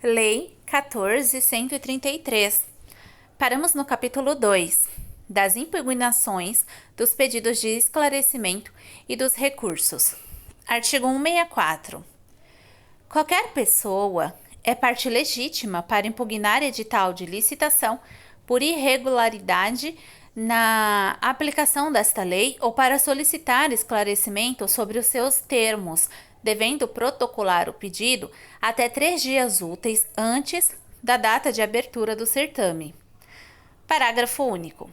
Lei 14.133. Paramos no capítulo 2, das impugnações, dos pedidos de esclarecimento e dos recursos. Artigo 164. Qualquer pessoa é parte legítima para impugnar edital de licitação por irregularidade na aplicação desta lei ou para solicitar esclarecimento sobre os seus termos, devendo protocolar o pedido até 3 dias úteis antes da data de abertura do certame. Parágrafo único.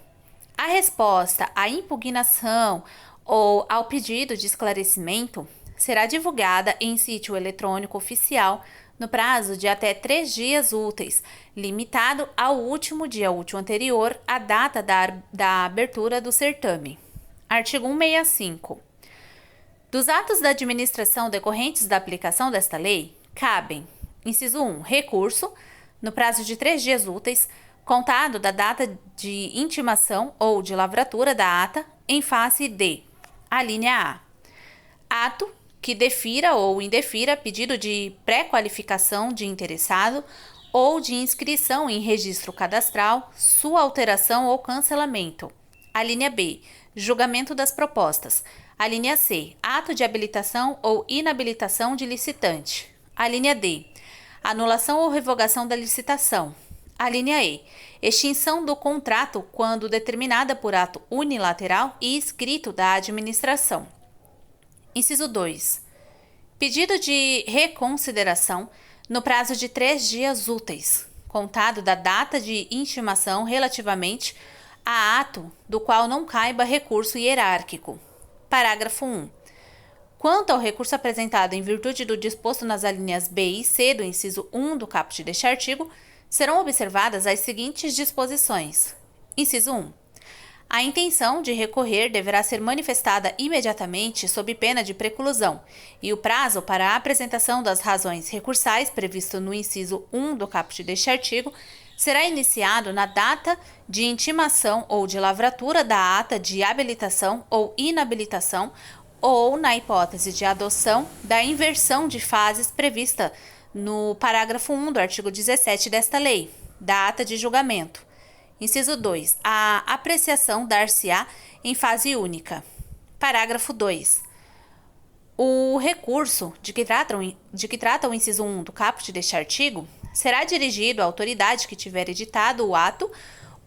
A resposta à impugnação ou ao pedido de esclarecimento será divulgada em sítio eletrônico oficial no prazo de até 3 dias úteis, limitado ao último dia útil anterior à data da abertura do certame. Artigo 165. Dos atos da administração decorrentes da aplicação desta lei, cabem: inciso 1, recurso, no prazo de 3 dias úteis, contado da data de intimação ou de lavratura da ata, em face de: alínea A, ato que defira ou indefira pedido de pré-qualificação de interessado ou de inscrição em registro cadastral, sua alteração ou cancelamento. Alínea B, julgamento das propostas. Alínea C, ato de habilitação ou inabilitação de licitante. Alínea D, anulação ou revogação da licitação. Alínea E, extinção do contrato quando determinada por ato unilateral e escrito da administração. Inciso 2. Pedido de reconsideração no prazo de 3 dias úteis, contado da data de intimação relativamente a ato do qual não caiba recurso hierárquico. Parágrafo 1. Quanto ao recurso apresentado em virtude do disposto nas alíneas B e C do inciso 1 do caput deste artigo, serão observadas as seguintes disposições. Inciso 1. A intenção de recorrer deverá ser manifestada imediatamente sob pena de preclusão, e o prazo para a apresentação das razões recursais previsto no inciso 1 do caput deste artigo será iniciado na data de intimação ou de lavratura da ata de habilitação ou inabilitação ou na hipótese de adoção da inversão de fases prevista no parágrafo 1 do artigo 17 desta lei, da ata de julgamento. Inciso 2. A apreciação dar-se-á em fase única. Parágrafo 2. O recurso de que trata o inciso 1 do caput deste artigo será dirigido à autoridade que tiver editado o ato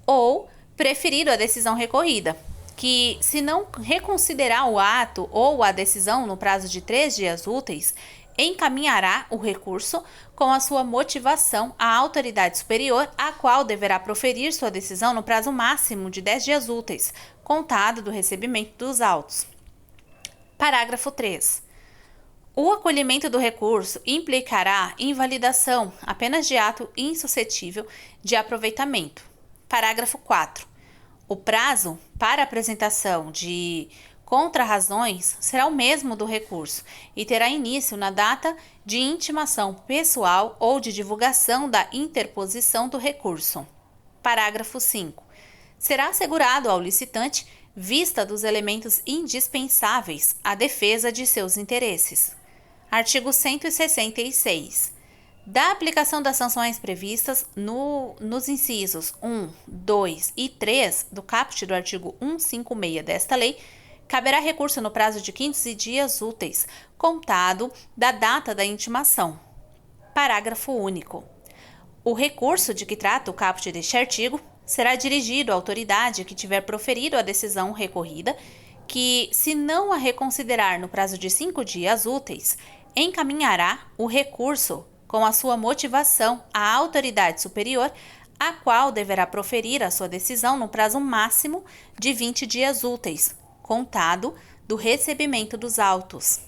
ou preferido a decisão recorrida, que, se não reconsiderar o ato ou a decisão no prazo de 3 dias úteis, encaminhará o recurso com a sua motivação à autoridade superior, a qual deverá proferir sua decisão no prazo máximo de 10 dias úteis, contado do recebimento dos autos. Parágrafo 3. O acolhimento do recurso implicará invalidação apenas de ato insuscetível de aproveitamento. Parágrafo 4. O prazo para apresentação de contrarrazões será o mesmo do recurso e terá início na data de intimação pessoal ou de divulgação da interposição do recurso. Parágrafo 5. Será assegurado ao licitante vista dos elementos indispensáveis à defesa de seus interesses. Artigo 166. Da aplicação das sanções previstas nos incisos 1, 2 e 3 do caput do artigo 156 desta lei, caberá recurso no prazo de 15 dias úteis, contado da data da intimação. Parágrafo único. O recurso de que trata o caput deste artigo será dirigido à autoridade que tiver proferido a decisão recorrida, que, se não a reconsiderar no prazo de 5 dias úteis, encaminhará o recurso com a sua motivação à autoridade superior, a qual deverá proferir a sua decisão no prazo máximo de 20 dias úteis, contado do recebimento dos autos.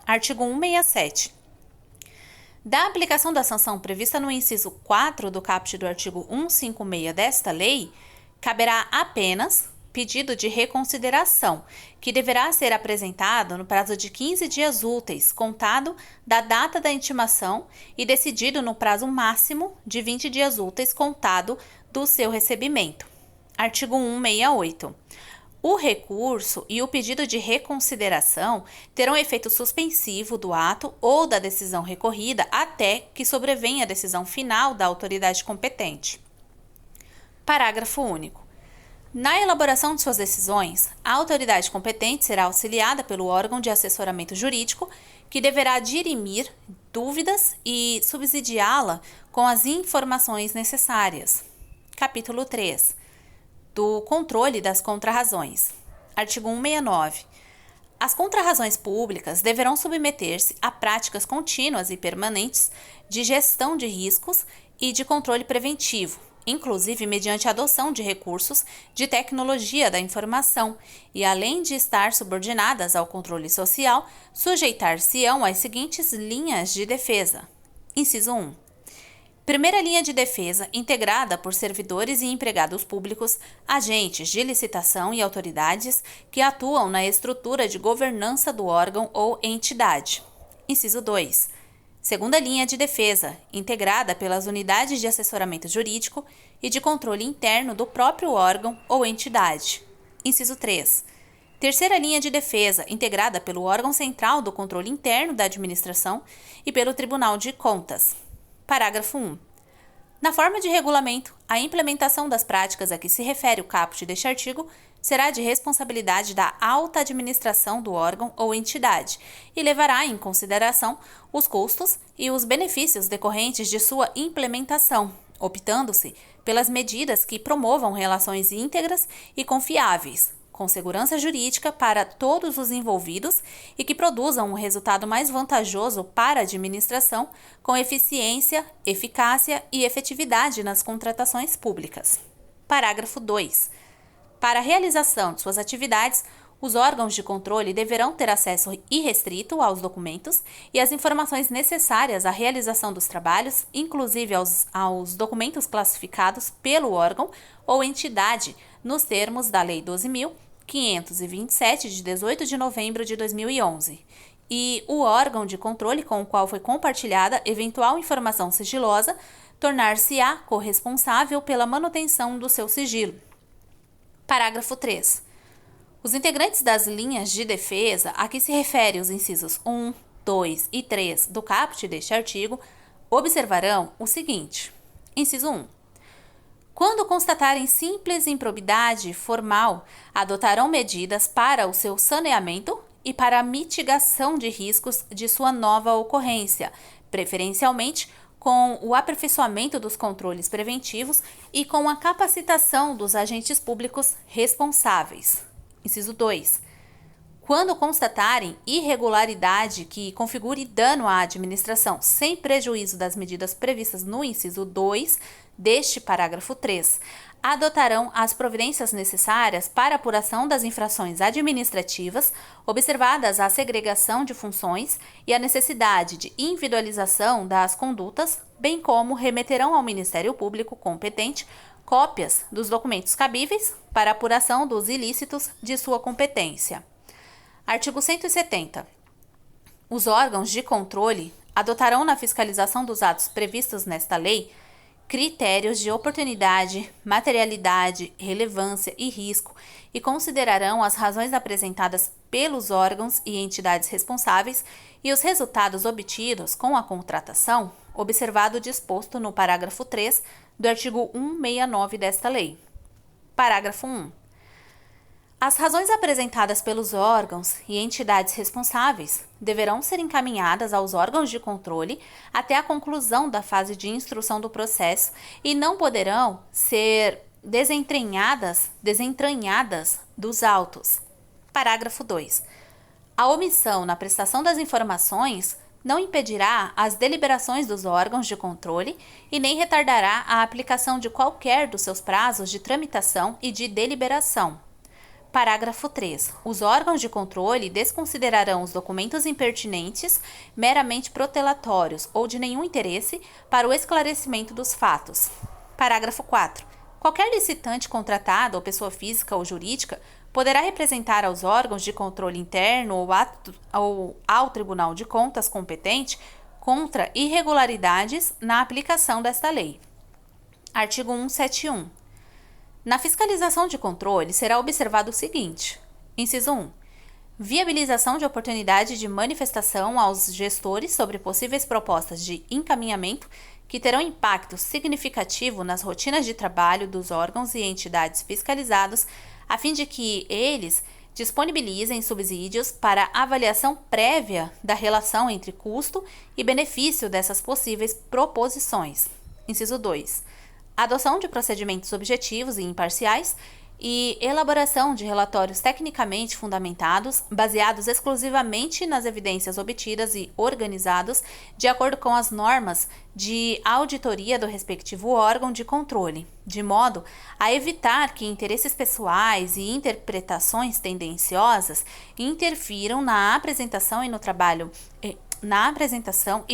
Artigo 167. Da aplicação da sanção prevista no inciso 4 do caput do artigo 156 desta lei, caberá apenas pedido de reconsideração, que deverá ser apresentado no prazo de 15 dias úteis, contado da data da intimação e decidido no prazo máximo de 20 dias úteis, contado do seu recebimento. Artigo 168. O recurso e o pedido de reconsideração terão efeito suspensivo do ato ou da decisão recorrida até que sobrevenha a decisão final da autoridade competente. Parágrafo único. Na elaboração de suas decisões, a autoridade competente será auxiliada pelo órgão de assessoramento jurídico, que deverá dirimir dúvidas e subsidiá-la com as informações necessárias. Capítulo 3. Do controle das contrarrazões. Artigo 169. As contrarrazões públicas deverão submeter-se a práticas contínuas e permanentes de gestão de riscos e de controle preventivo, inclusive mediante a adoção de recursos de tecnologia da informação, e além de estar subordinadas ao controle social, sujeitar-se-ão às seguintes linhas de defesa. Inciso 1. Primeira linha de defesa, integrada por servidores e empregados públicos, agentes de licitação e autoridades que atuam na estrutura de governança do órgão ou entidade. Inciso 2. Segunda linha de defesa, integrada pelas unidades de assessoramento jurídico e de controle interno do próprio órgão ou entidade. Inciso 3. Terceira linha de defesa, integrada pelo órgão central do controle interno da administração e pelo Tribunal de Contas. Parágrafo 1. Na forma de regulamento, a implementação das práticas a que se refere o caput deste artigo será de responsabilidade da alta administração do órgão ou entidade e levará em consideração os custos e os benefícios decorrentes de sua implementação, optando-se pelas medidas que promovam relações íntegras e confiáveis, com segurança jurídica para todos os envolvidos e que produzam um resultado mais vantajoso para a administração, com eficiência, eficácia e efetividade nas contratações públicas. Parágrafo 2. Para a realização de suas atividades, os órgãos de controle deverão ter acesso irrestrito aos documentos e às informações necessárias à realização dos trabalhos, inclusive aos documentos classificados pelo órgão ou entidade, nos termos da Lei 12.527, de 18 de novembro de 2011, e o órgão de controle com o qual foi compartilhada eventual informação sigilosa tornar-se-á corresponsável pela manutenção do seu sigilo. Parágrafo 3. Os integrantes das linhas de defesa a que se refere os incisos 1, 2 e 3 do caput deste artigo observarão o seguinte. Inciso 1. Quando constatarem simples improbidade formal, adotarão medidas para o seu saneamento e para a mitigação de riscos de sua nova ocorrência, preferencialmente com o aperfeiçoamento dos controles preventivos e com a capacitação dos agentes públicos responsáveis. Inciso 2. Quando constatarem irregularidade que configure dano à administração sem prejuízo das medidas previstas no inciso 2 deste parágrafo 3, adotarão as providências necessárias para a apuração das infrações administrativas, observadas a segregação de funções e a necessidade de individualização das condutas, bem como remeterão ao Ministério Público competente cópias dos documentos cabíveis para apuração dos ilícitos de sua competência. Artigo 170. Os órgãos de controle adotarão na fiscalização dos atos previstos nesta lei critérios de oportunidade, materialidade, relevância e risco e considerarão as razões apresentadas pelos órgãos e entidades responsáveis e os resultados obtidos com a contratação, observado o disposto no parágrafo 3 do artigo 169 desta lei. Parágrafo 1. As razões apresentadas pelos órgãos e entidades responsáveis deverão ser encaminhadas aos órgãos de controle até a conclusão da fase de instrução do processo e não poderão ser desentranhadas dos autos. Parágrafo 2. A omissão na prestação das informações não impedirá as deliberações dos órgãos de controle e nem retardará a aplicação de qualquer dos seus prazos de tramitação e de deliberação. Parágrafo 3. Os órgãos de controle desconsiderarão os documentos impertinentes, meramente protelatórios ou de nenhum interesse para o esclarecimento dos fatos. Parágrafo 4. Qualquer licitante contratado ou pessoa física ou jurídica poderá representar aos órgãos de controle interno ou ao Tribunal de Contas competente contra irregularidades na aplicação desta lei. Artigo 171. Na fiscalização de controle, será observado o seguinte: inciso 1. Viabilização de oportunidade de manifestação aos gestores sobre possíveis propostas de encaminhamento que terão impacto significativo nas rotinas de trabalho dos órgãos e entidades fiscalizados, a fim de que eles disponibilizem subsídios para avaliação prévia da relação entre custo e benefício dessas possíveis proposições. Inciso 2. Adoção de procedimentos objetivos e imparciais e elaboração de relatórios tecnicamente fundamentados, baseados exclusivamente nas evidências obtidas e organizados de acordo com as normas de auditoria do respectivo órgão de controle, de modo a evitar que interesses pessoais e interpretações tendenciosas interfiram na apresentação e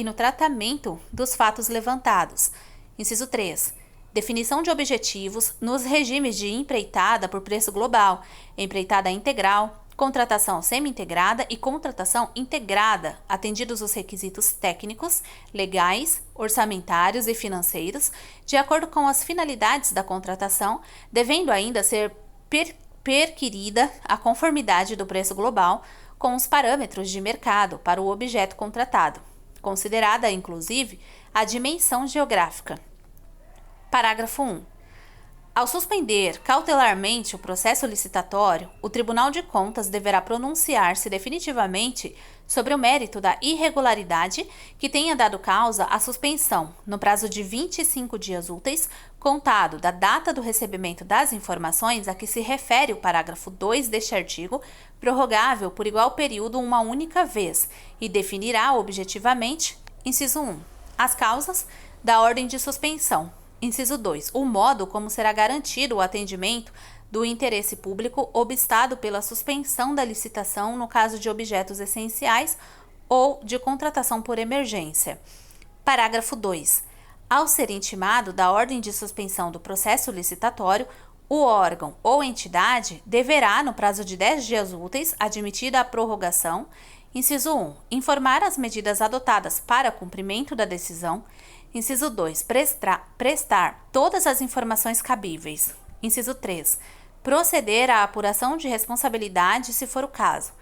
no tratamento dos fatos levantados. Inciso 3. Definição de objetivos nos regimes de empreitada por preço global, empreitada integral, contratação semi-integrada e contratação integrada, atendidos os requisitos técnicos, legais, orçamentários e financeiros, de acordo com as finalidades da contratação, devendo ainda ser perquirida a conformidade do preço global com os parâmetros de mercado para o objeto contratado, considerada, inclusive, a dimensão geográfica. Parágrafo 1. Ao suspender cautelarmente o processo licitatório, o Tribunal de Contas deverá pronunciar-se definitivamente sobre o mérito da irregularidade que tenha dado causa à suspensão, no prazo de 25 dias úteis, contado da data do recebimento das informações a que se refere o parágrafo 2 deste artigo, prorrogável por igual período uma única vez, e definirá objetivamente, inciso 1, as causas da ordem de suspensão. Inciso 2. O modo como será garantido o atendimento do interesse público obstado pela suspensão da licitação no caso de objetos essenciais ou de contratação por emergência. Parágrafo 2. Ao ser intimado da ordem de suspensão do processo licitatório, o órgão ou entidade deverá, no prazo de 10 dias úteis, admitida a prorrogação, inciso 1, informar as medidas adotadas para cumprimento da decisão. Inciso 2. Prestar todas as informações cabíveis. Inciso 3. Proceder à apuração de responsabilidade, se for o caso.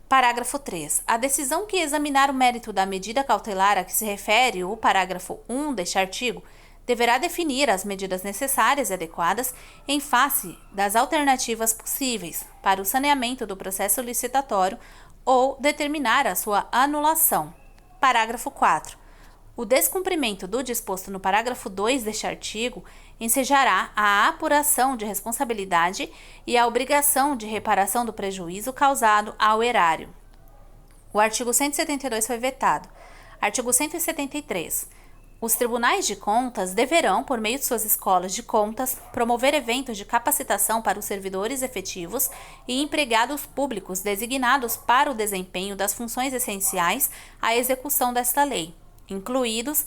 Parágrafo 3. A decisão que examinar o mérito da medida cautelar a que se refere o parágrafo 1 deste artigo deverá definir as medidas necessárias e adequadas em face das alternativas possíveis para o saneamento do processo licitatório ou determinar a sua anulação. Parágrafo 4. O descumprimento do disposto no parágrafo 2 deste artigo ensejará a apuração de responsabilidade e a obrigação de reparação do prejuízo causado ao erário. O artigo 172 foi vetado. Artigo 173. Os tribunais de contas deverão, por meio de suas escolas de contas, promover eventos de capacitação para os servidores efetivos e empregados públicos designados para o desempenho das funções essenciais à execução desta lei, incluídos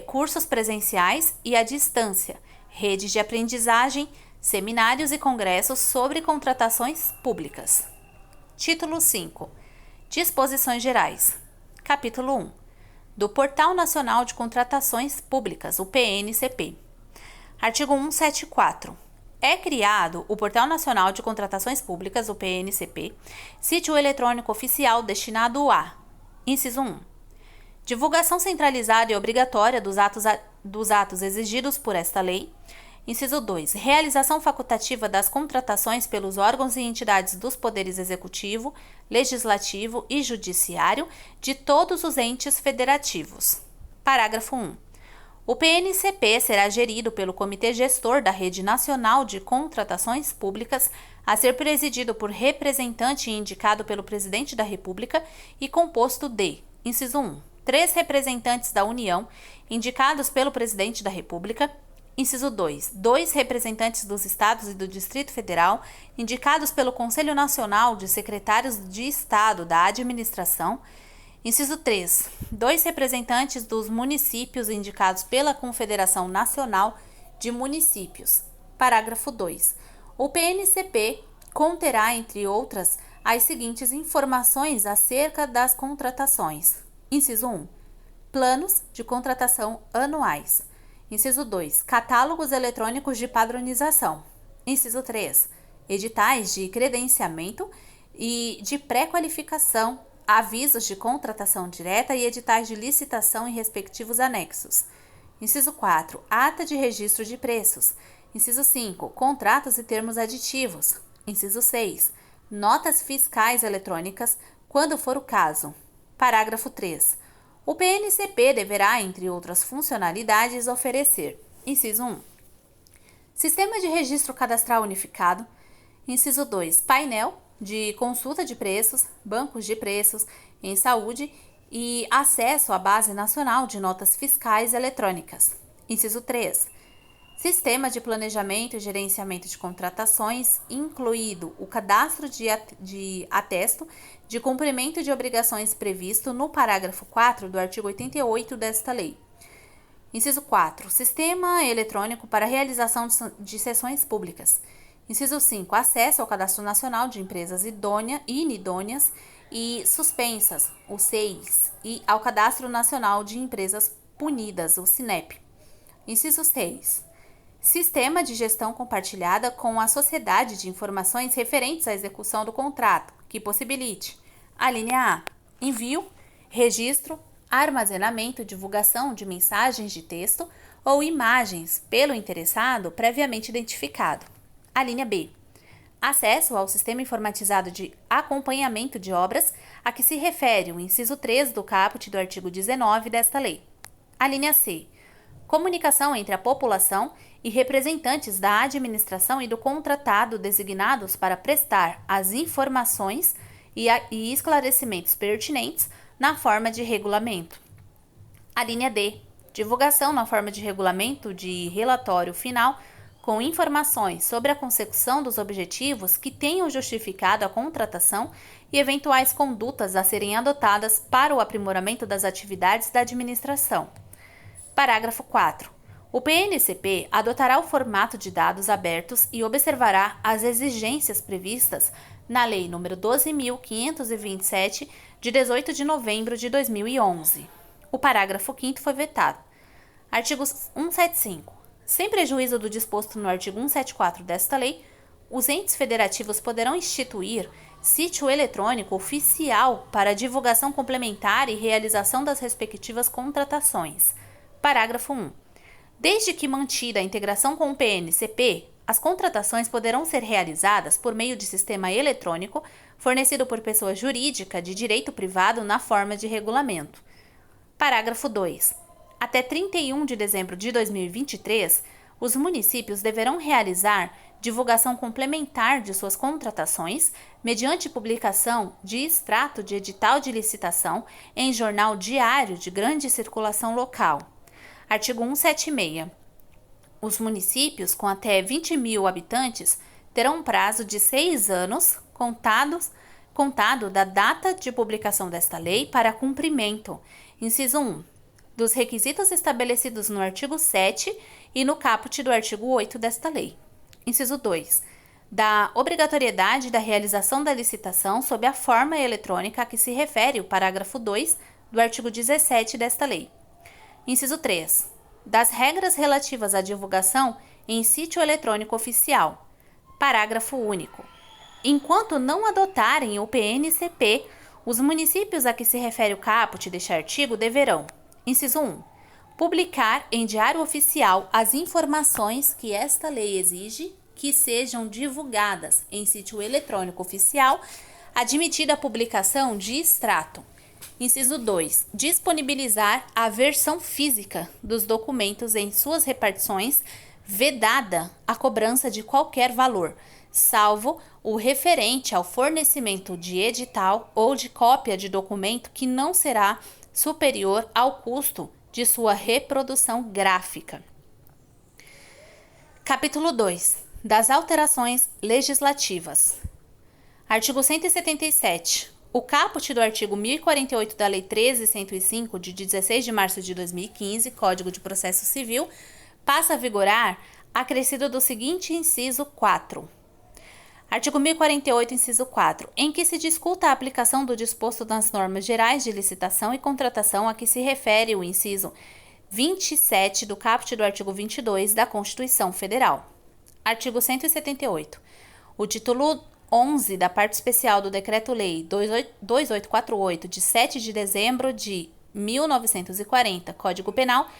cursos presenciais e à distância, redes de aprendizagem, seminários e congressos sobre contratações públicas. Título 5. Disposições gerais. Capítulo 1. Do Portal Nacional de Contratações Públicas, o PNCP. Artigo 174. É criado o Portal Nacional de Contratações Públicas, o PNCP, sítio eletrônico oficial destinado a: inciso 1. Divulgação centralizada e obrigatória dos atos exigidos por esta lei. Inciso 2. Realização facultativa das contratações pelos órgãos e entidades dos poderes executivo, legislativo e judiciário de todos os entes federativos. Parágrafo 1. O PNCP será gerido pelo Comitê Gestor da Rede Nacional de Contratações Públicas, a ser presidido por representante indicado pelo Presidente da República e composto de: inciso 1. 3 representantes da União, indicados pelo Presidente da República. Inciso 2. 2 representantes dos Estados e do Distrito Federal, indicados pelo Conselho Nacional de Secretários de Estado da Administração. Inciso 3. 2 representantes dos municípios, indicados pela Confederação Nacional de Municípios. Parágrafo 2. O PNCP conterá, entre outras, as seguintes informações acerca das contratações. Inciso 1. Planos de contratação anuais. Inciso 2. Catálogos eletrônicos de padronização. Inciso 3. Editais de credenciamento e de pré-qualificação, avisos de contratação direta e editais de licitação e respectivos anexos. Inciso 4. Ata de registro de preços. Inciso 5. Contratos e termos aditivos. Inciso 6. Notas fiscais eletrônicas, quando for o caso. Parágrafo 3. O PNCP deverá, entre outras funcionalidades, oferecer: inciso 1. Sistema de registro cadastral unificado. Inciso 2. Painel de consulta de preços, bancos de preços em saúde e acesso à base nacional de notas fiscais eletrônicas. Inciso 3. Sistema de planejamento e gerenciamento de contratações, incluído o cadastro de atesto de cumprimento de obrigações previsto no parágrafo 4 do artigo 88 desta lei. Inciso 4. Sistema eletrônico para realização de sessões públicas. Inciso 5. Acesso ao Cadastro Nacional de Empresas Inidôneas e Suspensas, o CEIS, e ao Cadastro Nacional de Empresas Punidas, o CINEP. Inciso 6. Sistema de gestão compartilhada com a sociedade de informações referentes à execução do contrato, que possibilite: a linha A. Envio, registro, armazenamento, divulgação de mensagens de texto ou imagens pelo interessado previamente identificado. A linha B. Acesso ao sistema informatizado de acompanhamento de obras a que se refere o inciso 3 do caput do artigo 19 desta lei. A linha C. Comunicação entre a população e representantes da administração e do contratado designados para prestar as informações e esclarecimentos pertinentes na forma de regulamento. A linha D. Divulgação na forma de regulamento de relatório final com informações sobre a consecução dos objetivos que tenham justificado a contratação e eventuais condutas a serem adotadas para o aprimoramento das atividades da administração. Parágrafo 4. O PNCP adotará o formato de dados abertos e observará as exigências previstas na Lei nº 12.527, de 18 de novembro de 2011. O parágrafo 5º foi vetado. Artigo 175. Sem prejuízo do disposto no artigo 174 desta lei, os entes federativos poderão instituir sítio eletrônico oficial para divulgação complementar e realização das respectivas contratações. Parágrafo 1. Desde que mantida a integração com o PNCP, as contratações poderão ser realizadas por meio de sistema eletrônico fornecido por pessoa jurídica de direito privado na forma de regulamento. Parágrafo 2. Até 31 de dezembro de 2023, os municípios deverão realizar divulgação complementar de suas contratações mediante publicação de extrato de edital de licitação em jornal diário de grande circulação local. Artigo 176. Os municípios com até 20 mil habitantes terão um prazo de 6 anos contado da data de publicação desta lei para cumprimento. Inciso 1. Dos requisitos estabelecidos no artigo 7 e no caput do artigo 8 desta lei. Inciso 2. Da obrigatoriedade da realização da licitação sob a forma eletrônica a que se refere o parágrafo 2 do artigo 17 desta lei. Inciso 3. Das regras relativas à divulgação em sítio eletrônico oficial. Parágrafo único. Enquanto não adotarem o PNCP, os municípios a que se refere o caput deste artigo deverão: inciso 1. Publicar em diário oficial as informações que esta lei exige que sejam divulgadas em sítio eletrônico oficial, admitida a publicação de extrato. Inciso 2. Disponibilizar a versão física dos documentos em suas repartições, vedada a cobrança de qualquer valor, salvo o referente ao fornecimento de edital ou de cópia de documento que não será superior ao custo de sua reprodução gráfica. Capítulo 2. Das alterações legislativas. Artigo 177. O caput do artigo 1048 da Lei 13.105, de 16 de março de 2015, Código de Processo Civil, passa a vigorar acrescido do seguinte inciso 4. Artigo 1048, inciso 4, em que se discuta a aplicação do disposto nas normas gerais de licitação e contratação a que se refere o inciso 27 do caput do artigo 22 da Constituição Federal. Artigo 178. O título 11 da parte especial do Decreto-Lei 2848, de 7 de dezembro de 1940, Código Penal,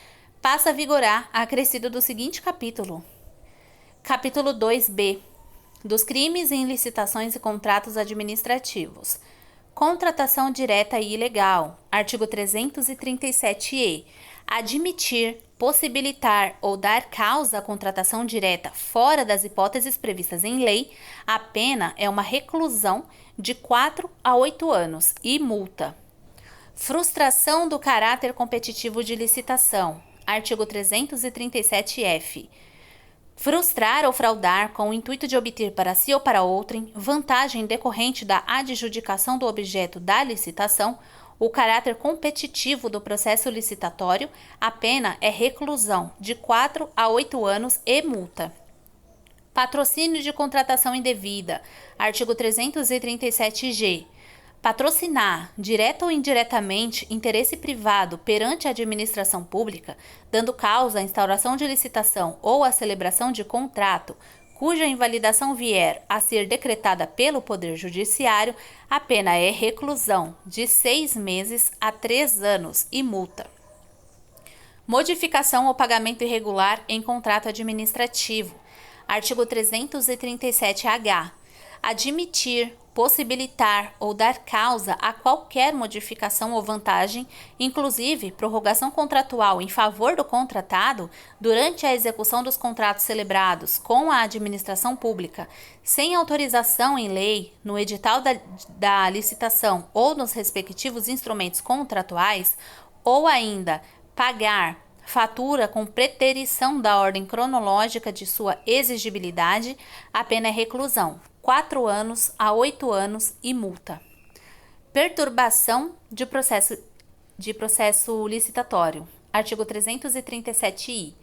passa a vigorar acrescido do seguinte capítulo. Capítulo 2b. Dos crimes em licitações e contratos administrativos. Contratação direta e ilegal. Artigo 337-e. Admitir, possibilitar ou dar causa à contratação direta fora das hipóteses previstas em lei, a pena é uma reclusão de 4 a 8 anos e multa. Frustração do caráter competitivo de licitação. Artigo 337-f. Frustrar ou fraudar com o intuito de obter para si ou para outrem vantagem decorrente da adjudicação do objeto da licitação, o caráter competitivo do processo licitatório, a pena é reclusão de 4 a 8 anos e multa. Patrocínio de contratação indevida. Artigo 337-g. Patrocinar, direta ou indiretamente, interesse privado perante a administração pública, dando causa à instauração de licitação ou à celebração de contrato, cuja invalidação vier a ser decretada pelo Poder Judiciário, a pena é reclusão de 6 meses a 3 anos e multa. Modificação ou pagamento irregular em contrato administrativo. Artigo 337-h. Admitir, possibilitar ou dar causa a qualquer modificação ou vantagem, inclusive prorrogação contratual em favor do contratado, durante a execução dos contratos celebrados com a administração pública, sem autorização em lei, no edital da licitação ou nos respectivos instrumentos contratuais, ou ainda pagar fatura com preterição da ordem cronológica de sua exigibilidade, a pena é reclusão, 4 anos a 8 anos e multa. Perturbação de processo licitatório. Artigo 337-i.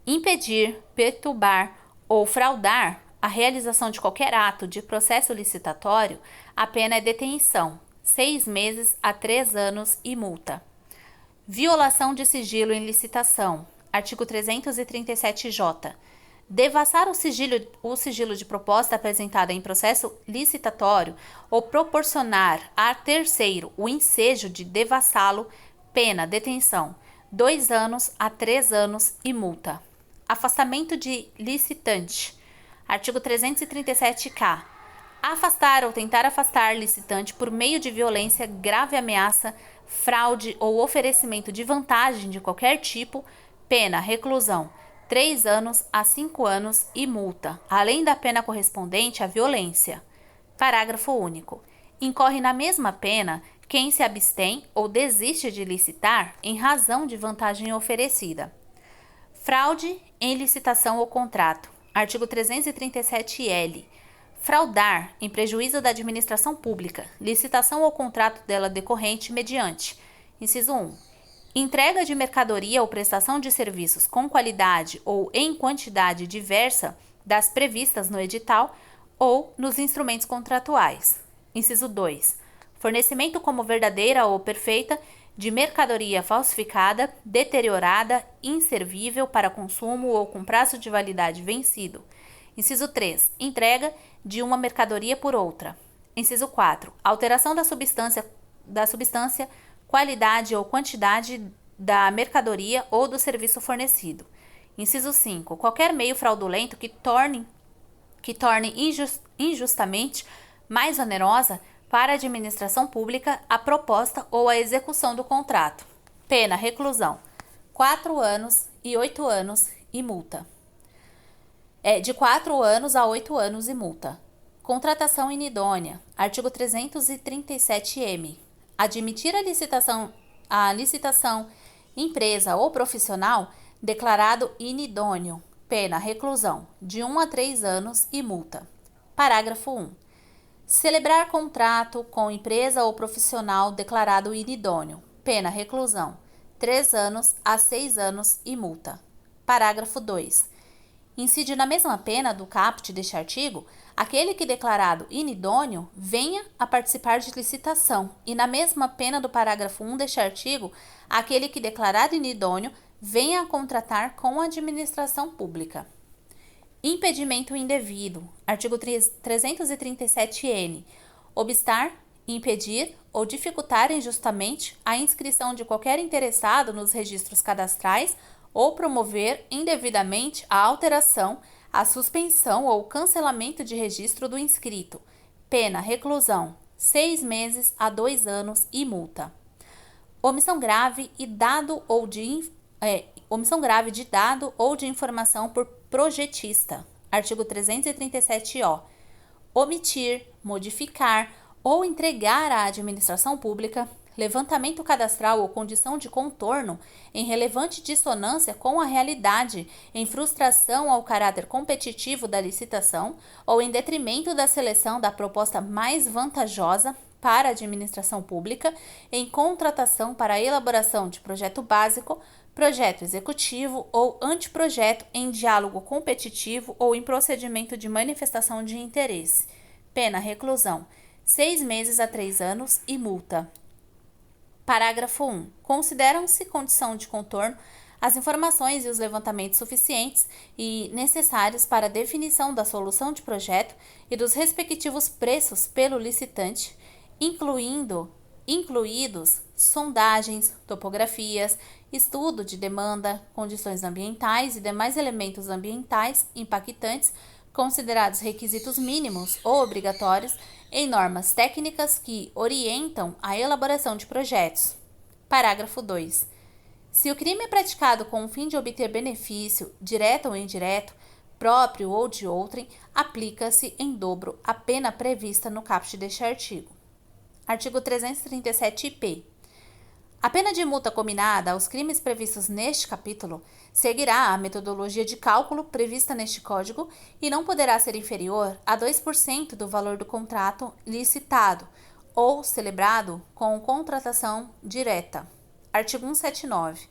Impedir, perturbar ou fraudar a realização de qualquer ato de processo licitatório, a pena é detenção, 6 meses a 3 anos e multa. Violação de sigilo em licitação. Artigo 337-j. Devassar o sigilo de proposta apresentada em processo licitatório ou proporcionar a terceiro o ensejo de devassá-lo, pena, detenção, 2 anos a 3 anos e multa. Afastamento de licitante. Artigo 337-k. Afastar ou tentar afastar licitante por meio de violência, grave ameaça, fraude ou oferecimento de vantagem de qualquer tipo, pena, reclusão, 3 anos a 5 anos e multa, além da pena correspondente à violência. Parágrafo único. Incorre na mesma pena quem se abstém ou desiste de licitar em razão de vantagem oferecida. Fraude em licitação ou contrato. Artigo 337-l. Fraudar em prejuízo da administração pública, licitação ou contrato dela decorrente mediante. Inciso 1. Entrega de mercadoria ou prestação de serviços com qualidade ou em quantidade diversa das previstas no edital ou nos instrumentos contratuais. Inciso 2. Fornecimento como verdadeira ou perfeita de mercadoria falsificada, deteriorada, inservível para consumo ou com prazo de validade vencido. Inciso 3. Entrega de uma mercadoria por outra. Inciso 4. Alteração da substância, qualidade ou quantidade da mercadoria ou do serviço fornecido. Inciso 5. Qualquer meio fraudulento que torne injustamente mais onerosa para a administração pública a proposta ou a execução do contrato. Pena, reclusão, 4 anos e 8 anos e multa. De 4 anos a 8 anos e multa. Contratação inidônea. Artigo 337-m. Admitir a licitação, empresa ou profissional declarado inidôneo. Pena, reclusão, de 1 a 3 anos e multa. Parágrafo 1. Celebrar contrato com empresa ou profissional declarado inidôneo. Pena, reclusão, 3 anos a 6 anos e multa. Parágrafo 2. Incide na mesma pena do caput deste artigo aquele que declarado inidôneo venha a participar de licitação, e na mesma pena do parágrafo 1 deste artigo, aquele que declarado inidôneo venha a contratar com a administração pública. Impedimento indevido. Artigo 337-N. Obstar, impedir ou dificultar injustamente a inscrição de qualquer interessado nos registros cadastrais ou promover indevidamente a alteração, a suspensão ou cancelamento de registro do inscrito. Pena, reclusão, 6 meses a 2 anos e multa. Omissão grave de dado ou de informação por projetista. Artigo 337-O. Omitir, modificar ou entregar à administração pública levantamento cadastral ou condição de contorno em relevante dissonância com a realidade, em frustração ao caráter competitivo da licitação ou em detrimento da seleção da proposta mais vantajosa para a administração pública em contratação para a elaboração de projeto básico, projeto executivo ou anteprojeto em diálogo competitivo ou em procedimento de manifestação de interesse. Pena, reclusão, 6 meses a 3 anos e multa. Parágrafo 1. Consideram-se condição de contorno as informações e os levantamentos suficientes e necessários para a definição da solução de projeto e dos respectivos preços pelo licitante, incluídos sondagens, topografias, estudo de demanda, condições ambientais e demais elementos ambientais impactantes considerados requisitos mínimos ou obrigatórios em normas técnicas que orientam a elaboração de projetos. Parágrafo 2. Se o crime é praticado com o fim de obter benefício, direto ou indireto, próprio ou de outrem, aplica-se em dobro a pena prevista no caput deste artigo. Artigo 337-P. A pena de multa combinada aos crimes previstos neste capítulo seguirá a metodologia de cálculo prevista neste Código e não poderá ser inferior a 2% do valor do contrato licitado ou celebrado com contratação direta. Artigo 179.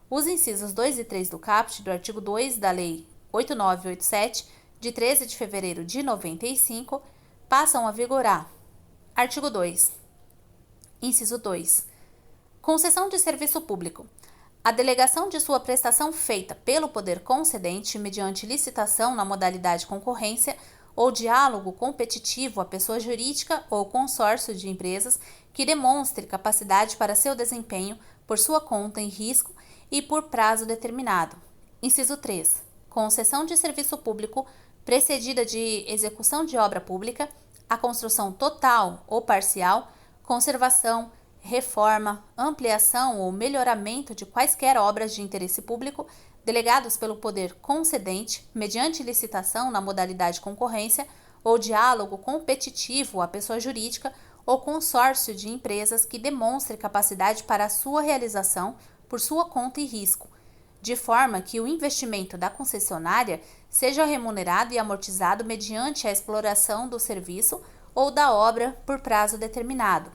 Os incisos 2 e 3 do caput do artigo 2 da Lei 8987, de 13 de fevereiro de 95, passam a vigorar. Artigo 2. Inciso 2. Concessão de serviço público. A delegação de sua prestação feita pelo poder concedente mediante licitação na modalidade concorrência ou diálogo competitivo à pessoa jurídica ou consórcio de empresas que demonstre capacidade para seu desempenho por sua conta em risco e por prazo determinado. Inciso 3. Concessão de serviço público precedida de execução de obra pública, a construção total ou parcial, conservação, reforma, ampliação ou melhoramento de quaisquer obras de interesse público delegados pelo poder concedente mediante licitação na modalidade concorrência ou diálogo competitivo à pessoa jurídica ou consórcio de empresas que demonstre capacidade para a sua realização por sua conta e risco, de forma que o investimento da concessionária seja remunerado e amortizado mediante a exploração do serviço ou da obra por prazo determinado.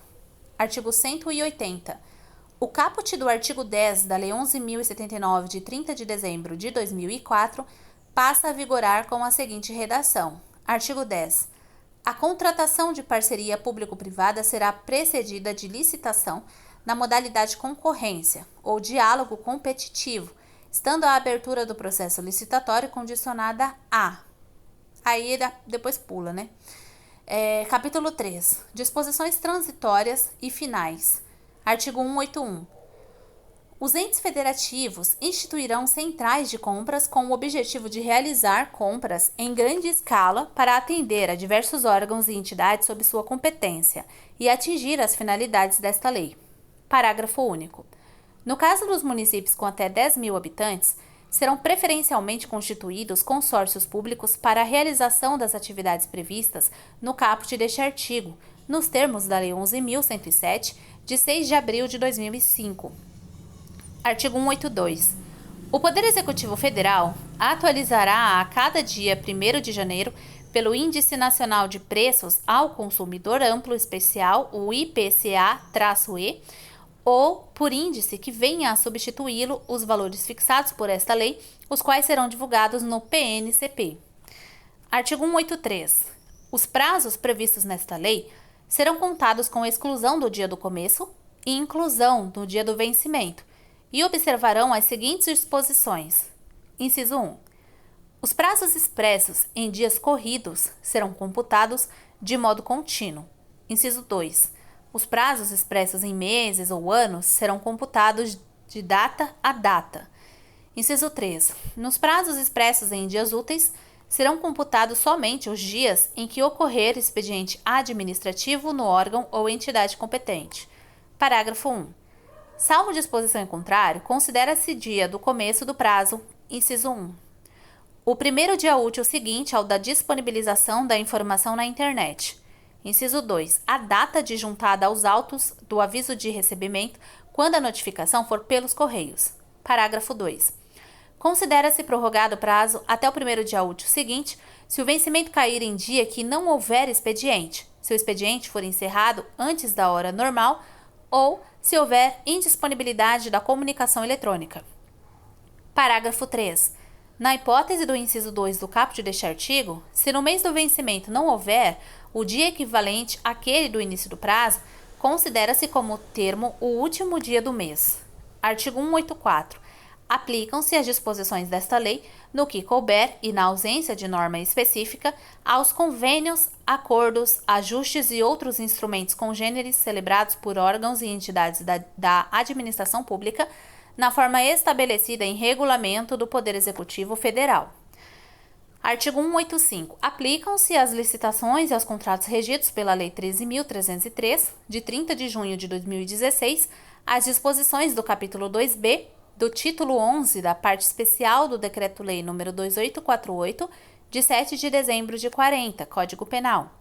Artigo 180. O caput do artigo 10 da Lei 11.079, de 30 de dezembro de 2004, passa a vigorar com a seguinte redação. Artigo 10. A contratação de parceria público-privada será precedida de licitação na modalidade concorrência ou diálogo competitivo, estando a abertura do processo licitatório condicionada a... Aí depois pula, né? Capítulo 3. Disposições transitórias e finais. Artigo 181. Os entes federativos instituirão centrais de compras com o objetivo de realizar compras em grande escala para atender a diversos órgãos e entidades sob sua competência e atingir as finalidades desta lei. Parágrafo único. No caso dos municípios com até 10.000 habitantes, serão preferencialmente constituídos consórcios públicos para a realização das atividades previstas no caput deste artigo, nos termos da Lei 11.107, de 6 de abril de 2005. Artigo 182. O Poder Executivo Federal atualizará a cada dia 1º de janeiro, pelo Índice Nacional de Preços ao Consumidor Amplo Especial, o IPCA-E, ou por índice que venha a substituí-lo, os valores fixados por esta lei, os quais serão divulgados no PNCP. Artigo 183. Os prazos previstos nesta lei serão contados com exclusão do dia do começo e inclusão do dia do vencimento, e observarão as seguintes disposições. Inciso 1. Os prazos expressos em dias corridos serão computados de modo contínuo. Inciso 2. Os prazos expressos em meses ou anos serão computados de data a data. Inciso 3. Nos prazos expressos em dias úteis, serão computados somente os dias em que ocorrer expediente administrativo no órgão ou entidade competente. Parágrafo 1. Salvo disposição em contrário, considera-se dia do começo do prazo, inciso 1. O primeiro dia útil seguinte ao da disponibilização da informação na internet. Inciso 2. A data adjuntada aos autos do aviso de recebimento, quando a notificação for pelos correios. Parágrafo 2. Considera-se prorrogado o prazo até o primeiro dia útil seguinte, se o vencimento cair em dia que não houver expediente, se o expediente for encerrado antes da hora normal ou se houver indisponibilidade da comunicação eletrônica. Parágrafo 3. Na hipótese do inciso 2 do caput deste artigo, se no mês do vencimento não houver o dia equivalente àquele do início do prazo, considera-se como termo o último dia do mês. Artigo 184. Aplicam-se as disposições desta lei, no que couber e na ausência de norma específica, aos convênios, acordos, ajustes e outros instrumentos congêneres celebrados por órgãos e entidades da administração pública, na forma estabelecida em regulamento do Poder Executivo Federal. Artigo 185. Aplicam-se às licitações e aos contratos regidos pela Lei 13.303, de 30 de junho de 2016, as disposições do capítulo 2b, do título 11 da parte especial do Decreto-Lei nº 2848, de 7 de dezembro de 40, Código Penal.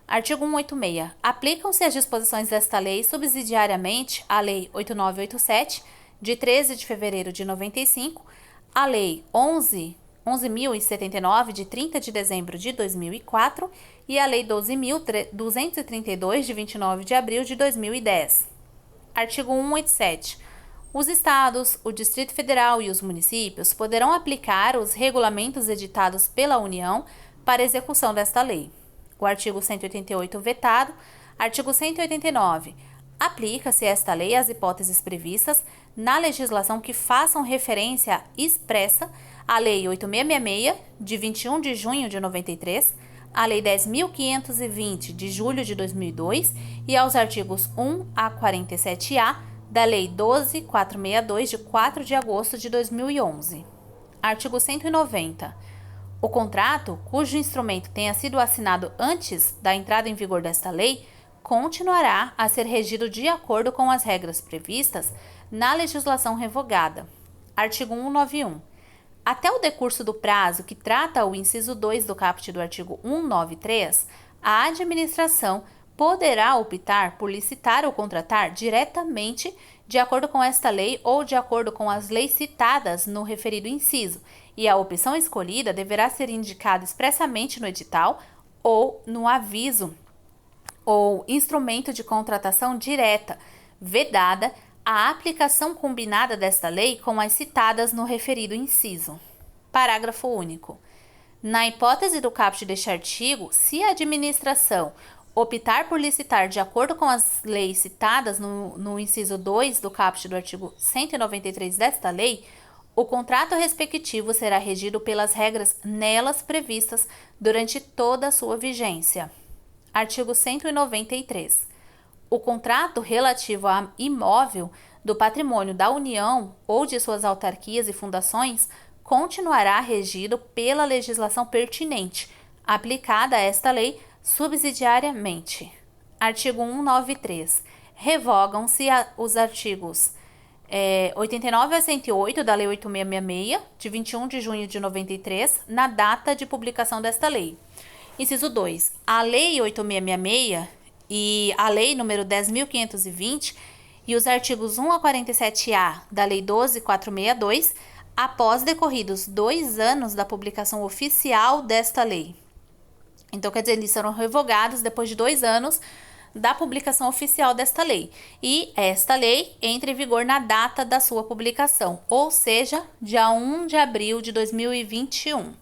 Artigo 186. Aplicam-se as disposições desta lei subsidiariamente à Lei 8987, de 13 de fevereiro de 95, à Lei 11.079, de 30 de dezembro de 2004 e à Lei 12.232, de 29 de abril de 2010. Artigo 187. Os estados, o Distrito Federal e os municípios poderão aplicar os regulamentos editados pela União para execução desta lei. O artigo 188 vetado. Artigo 189. Aplica-se esta lei às hipóteses previstas na legislação que façam referência expressa à Lei 8.666, de 21 de junho de 93, à Lei 10.520, de julho de 2002 e aos artigos 1 a 47A da Lei 12.462, de 4 de agosto de 2011. Artigo 190. O contrato, cujo instrumento tenha sido assinado antes da entrada em vigor desta lei, continuará a ser regido de acordo com as regras previstas na legislação revogada. Artigo 191. Até o decurso do prazo que trata o inciso 2 do caput do artigo 193, a administração poderá optar por licitar ou contratar diretamente de acordo com esta lei ou de acordo com as leis citadas no referido inciso, e a opção escolhida deverá ser indicada expressamente no edital ou no aviso ou instrumento de contratação direta, vedada a aplicação combinada desta lei com as citadas no referido inciso. Parágrafo único. Na hipótese do caput deste artigo, se a administração optar por licitar de acordo com as leis citadas no inciso 2 do caput do artigo 193 desta lei, o contrato respectivo será regido pelas regras nelas previstas durante toda a sua vigência. Artigo 193. O contrato relativo a imóvel do patrimônio da União ou de suas autarquias e fundações continuará regido pela legislação pertinente, aplicada a esta lei subsidiariamente. Artigo 193. Revogam-se os artigos 89 a 108 da Lei 8.666, de 21 de junho de 93, na data de publicação desta lei. Inciso 2. A Lei 8.666 e a Lei nº 10.520 e os artigos 1 a 47A da Lei 12.462, após decorridos 2 anos da publicação oficial desta lei. Então, quer dizer, eles serão revogados depois de 2 anos da publicação oficial desta lei. E esta lei entra em vigor na data da sua publicação, ou seja, dia 1 de abril de 2021.